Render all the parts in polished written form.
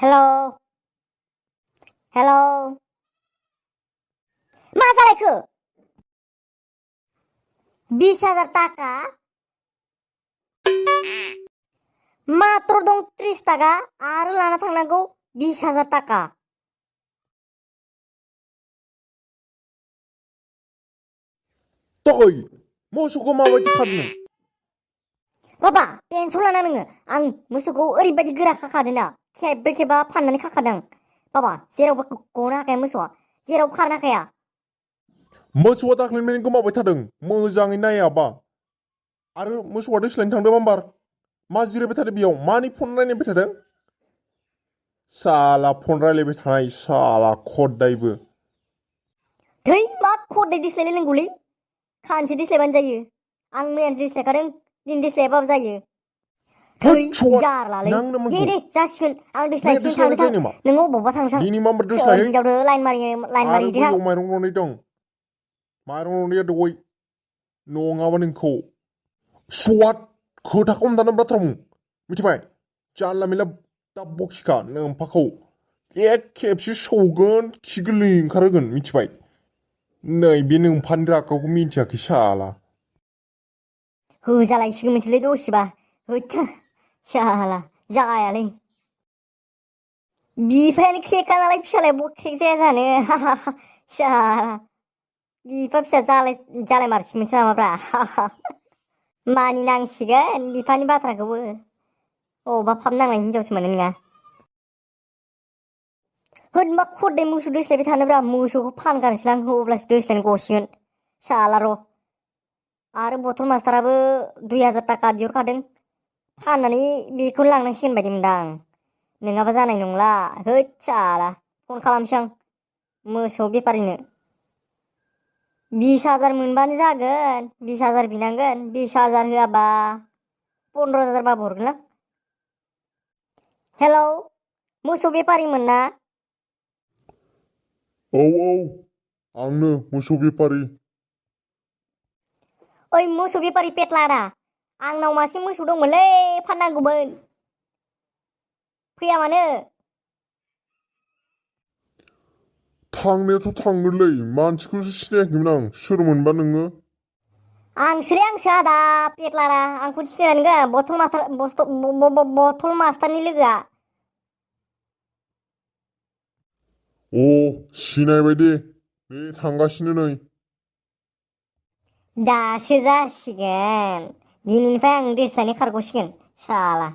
Hello, hello. मा जालायखो 20,000 टाका मात्र दं 30 टाका आरो लाना थांनांगौ 20,000 टाका Toy, मोसौखौ माबायदि खारनो बाबा टेनसन लाना नोङो आं मोसौखौ ओरैबायदि गोरा खाखादों खेब्रै खेबा फाननानै खाखादों बाबा जेरावबो गनो हाखाया मोसौआ जेरावबो खारनो हाखाया मोसौआ दाख्लैनिफ्रायनो गोमाबाय थादों मोजाङै नायाबा आरो मोसौआ दैस्लायनो थांदों मामबार मा जिरायबाय थादों बेयाव मानि फन रायलायबाय थादों साला फन रायलायबाय थानाय साला खदायबो धै मा खदै दिस्लायलाय नांगौलै खानसे दिस्लायबानो जायो आं मैयासो दिस्लायखादों दिन दिस्लायाबाबो जायो धै जारलालै नांनो दे मोनखौ दे जासिगोन आं मैया दिस्लायसिगोन दोस्लायनाय थांनो जायो नामा नोङो अबावबा थांनो थां दिनै मामबार सोर दोस्लायहै हिनजावदो लाइन मारि आरो इदि थां बैयाव माइरं रंनाय दं माइरं रंनाया दय नङाबा नोंखौ स्वाट खोथा खमदानो बाथ्रा बुं मिथिबाय जानला मेला दा बखिखा नोम्फाखौ एक खेबसे सौगोन खि गोरलै ओंखारहोगोन मिथिबाय नै बे नोम्फानि रागाखौ मिन्थियाखै साला होजालायसिगोन मोनसेलै दसेबा होथ साला जायालै बिफायानो खेका नालाय फिसालाया बखेक जाया जानो साला बिफा फिसा जालाय मारसिगोनसो नामाब्रा मानिनांसिगोन बिफानि बाथ्राखौबो अबावबा फाब नांनाय हिनजावसो मोनो नङा होनबा खदै मोसौ दोस्लायबाय थानोब्रा मोसौखौ फानगारनोसै आं अब्लासो दोस्लायनो गसिगोन साला र' आरो बथल मास्टाराबो 2,000 टाका बिहरखादों फाननानै बेखौनो लांनांसिगोन बायदि मोनदां नङाबा जानाय नंला होद साला फन खालामसै आं मोसौ बेफारिनो 20,000 मोनबानो जागोन 20,000 बिनांगोन 20,000 होआबा 15,000 बाबो हरगोनलां हेलौ मोसौ बेफारिमोन ना औ आंनो मोसौ बेफारि ओइ मोसौ बेफारि पेटलादा आंनाव मासे मोसौ दंमोनलै फाननांगौमोन फैया मानो थांनायाथ' थांगोनलै मानसिखौसो सिनायाखैमोन आं सोरमोनबा नोङो आंसोलै आदा पेटलादा आंखौ सिनायना नोङो बथल मास्टारनि लोगोआ अ सिनायबाय दे नै थांगासिनो नै दासो जासिगोन दिनैनिफ्राय आं देस्लायनो खारग'सिगोन साला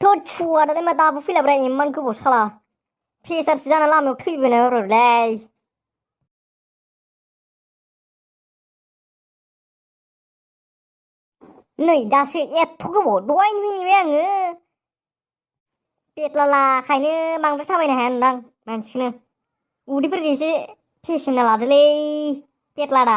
थ' छुआ दालाय मा दाबो फैलाब्रा इमान गोबाव साला प्रेसारसो जाना लामायाव थैबाय नामाब्रालाय नै दासो एथ' गोबाव दहायनिफ्राय नेबाय आङो पेटलालाखायनो बांद्राय थाबायनो हाया नोंदां मानसिखौनो उदैफोरखौ एसे फेसेमना लादोलै पेटलादा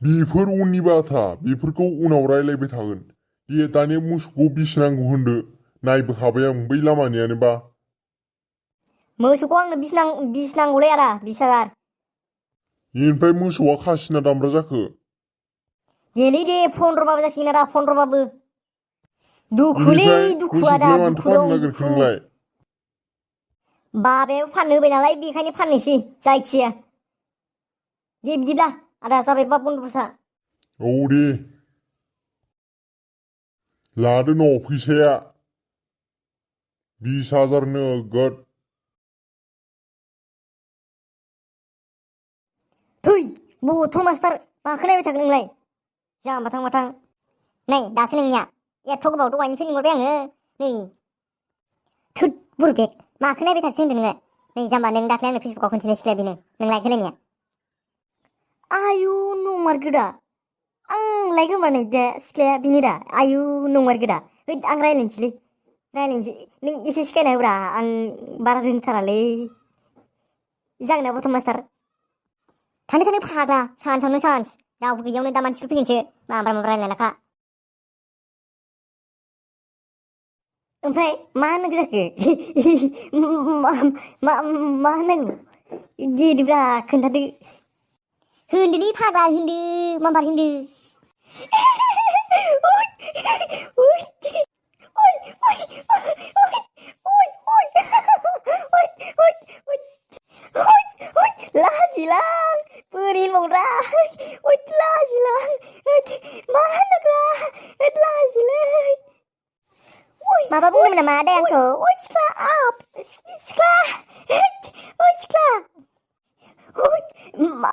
बेफोर उननि बाथ्रा बेफोरखौ उनाव रायलायबाय थागोन दे दानिया मोसौखौ बिसिनांगौ होनदो नायबोखाबाय आं बै लामानियानोबा मोसौखौ आंनो बिसनांगौलै आदा 20,000 बेनिफ्राय मोसौआ खासिना दामब्रा जाखो देलै दे 15बाबो जासिगोन आदा 15बाबो दुखुलै बेनिफ्राय दुखु आदा मोसौखौलाय मानोथो दुखु फाननो दं नागिरखो दुखु नोंलाय बाबायाबो फाननो होबाय नालाय बेखायनो फाननोसै जायखिया दे बिदिब्ला आदा जाबायबा बन्दबसा औ दे लादो न' फैसाया 20,000 नोगोद थै बथल मास्टार माखौ नायबाय थागोन नोंलाय जाम्बा थां नै दासो नोंनिया एथ' गोबाव दहायनिफ्राय लिंहरबाय आङो नै थोद बुरबेक माखौ नायबाय थासै होनदों नोङो नै जाम्बा नों दाख्लै आंनो फेसबुकाव खिन्थिनाय सिख्लाया बेनो नोंलाय होलायनाया आयु नंमारगौ दा आंलाय गोमानाय दा सिख्लाया बेनो दा आयु नंमारगौ दा होद आं रायज्लायनोसै नों एसे सिखायना होब्रा आं बारा रोंथारालै जागोन ना बथल मास्टार थानो फाग्ला सान्सावनो सान्स रावबो गैयावनो दा मानसिफोर फैगोनसो माबा रायलायलाखा ओमफ्राय मा होननांगौ जाखो मा होननांगौ देदोब्रा खोन्थादो होनदोलै फाग्ला होनदो माबार होनदो माबा बुंदोंमोन नामा आदाया आंखौ ओइ सिख्ला आप सिख्ला ओइ सिख्ला ओइ मा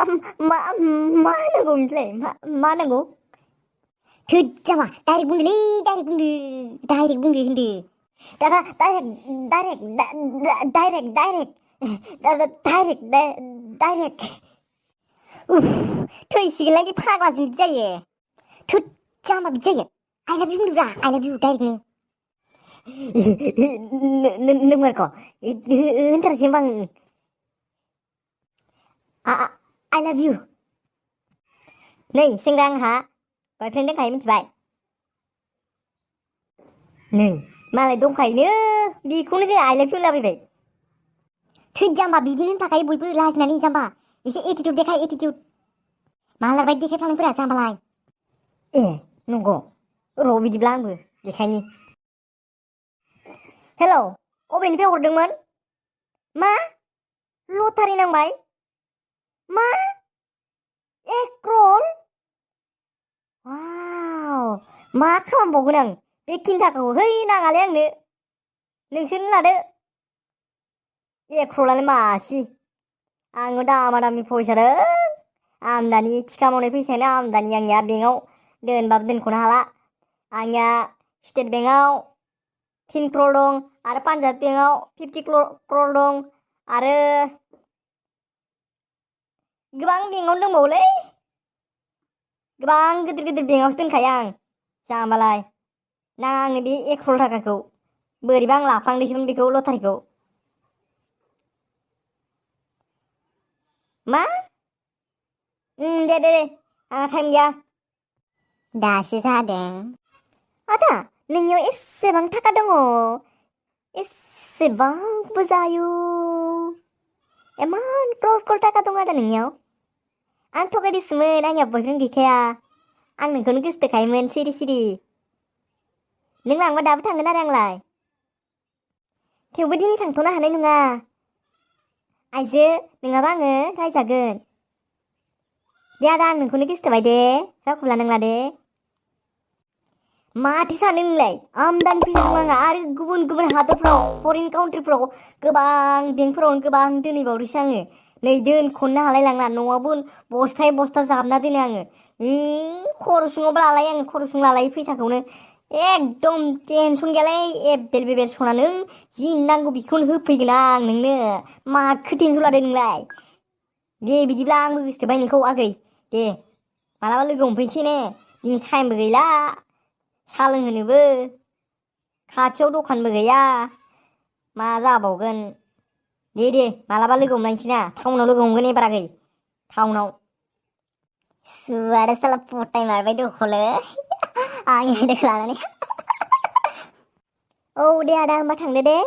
होनांगौ मिथिलाय मा होनांगौ थोद जामा डाइरेक्ट बुंदो होनदो दादा डाइरेक्ट उफ थैसिगोनलाय बे फाग्लाजों बिदि जायो थोद जामा बिदि जायो आइ लाभ इउ होनदोब्रा आइ लाभ इउ डाइरेक्टनो नोंमारख' होनथारासै होनबा आं आइ लाभ इउ नै सेंग्रा आंहा बयफ्रेन्ड दंखायो मिथिबाय नै मालाय दंखायोनो बेखौनो जों आइ लाभ इउ होनलाबायबाय थोद जाम्बा बिदिनो होनफाखायो बयबो लाजिनानै जाम्बा एसे एटिटिउड देखाय एटिटिउड मालाबायदि देखायफ्लांफोरा जाम्बालाय ए नंगौ र' बिदिब्ला आंबो देखायनि हेलौ अबेनिफ्राय हरदोंमोन मा लटारि नांबाय मा 1 क्र'र वाव मा खालामबावगोन आं बे खिन्थाखौ है नाङालै आंनो नोंसोरनो लादो 1 क्र'रालाय मासि आङो दामा दामि फैसादों आमदानि थिखा मावनाय फैसायानो आमदानि आंनिया बेंकआव दोनबाबो दोनख'नो हाला आंनिया स्टेट बेंकआव 3 क्र'र दं आरो पान्जाब बेंकआव 50 क्र'र दं आरो गोबां बेंकआवनो दंबावोलै गोबां गिदिर बेंकआवसो दोनखायो आं जाम्बालाय नाङा आंनो बे 1 क्र'र थाखाखौ बोरैबा आं लाफ्लांदोंसोमोन बेखौ लटारिखौ मा दे आंहा टाइम गैया दासो जादों आदा नोंनियाव एसेबां थाखा दङ एसेबां बुजायो एमान क्र'र थाखा दं आदा नोंनियाव आं थगायदोंसोमोन आंनिया बयफ्रेन्ड गैखाया आं नोंखौनो गोसोथोखायोमोन सिरि नों लांबा दाबो थांगोन आरो आंलाय थेवबो दिनै थांथ'नो हानाय नङा आइजो नङाबा आङो रायजागोन दे आदा आं नोंखौनो गोसोथोबाय दे रावखौबो लानांला दे माथो सानो नोंलाय आमदानि फैसा दं आंहा आरो गुबुन हादरफ्राव फरेन काउन्ट्रिफ्राव गोबां बेंकफोरावनो गोबां दोनहैबावदोंसो आङो नै दोनख'नो हालाय लांला न'आवबो बस्थायै बस्था जाबना दोनो आङो खर' सुङावबो लालाय आङो खर' सुं लालायो फैसाखौनो एकदम टेनसन गैयालै एबेल सना नों जि नांगौ बेखौनो होफैगोन आं नोंनो माखो टेनसन लादों नोंलाय दे बिदिब्ला आंबो गोसोथोबाय नोंखौ आगै दे मालाबा लोगो हमफैनोसै ने दिनै टाइमबो गैला साहा लोंहोनोबो खाथियाव दखानबो गैया मा जाबावगोन दे मालाबा लोगो हमलायनोसै ना टाउनाव लोगो हमगोन एबार आगै टाउनाव सुवार साला पटाय मारबाय दख'लै आंनि आयदाखौ लानानै औ दे आदा होमबा थांदो दे